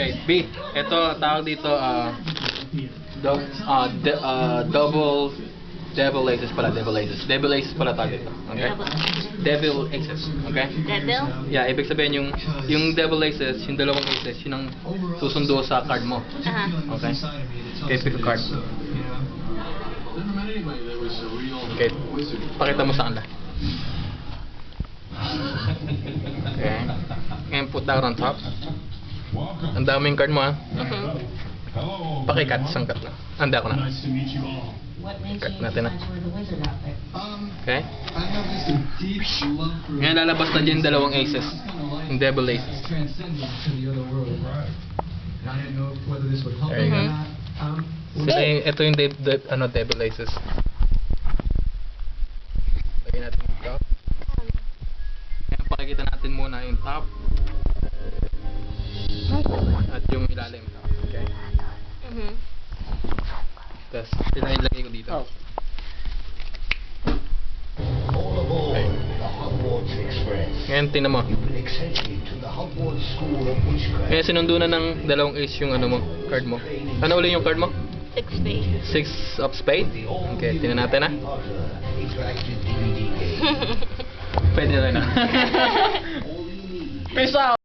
Okay, B. Ito, tawag dito, double devil aces pala, devil aces. Devil aces pala tawag dito. Okay? Devil aces. Okay? Devil? Yeah, ibig sabihin yung devil aces, yung dalawang aces, yun ang susundo sa card mo. Okay? Okay, pick a card. Okay, pakita mo sa kanila. Okay. Ngayon, put that on top. Ang daming card mo, ha? Pakikat, isang cut lang. Handa ko na. Cut natin na. Okay? Ngayon, lalabas na dyan dalawang aces. Yung devil aces. There you go. Ito yung devil aces. Lagyan natin yung top. Ngayon, pakikita natin muna yung top. At yung ilalim. Okay? Tapos, ilagay ko dito. Okay. Ngayon, tingnan mo. Ngayon, sinundo na ng dalawang ace yung ano mo, card mo. Ano ulit yung card mo? 6 spade. 6 of spade? Okay, tingnan natin na. Pwede na rin na. Peace out!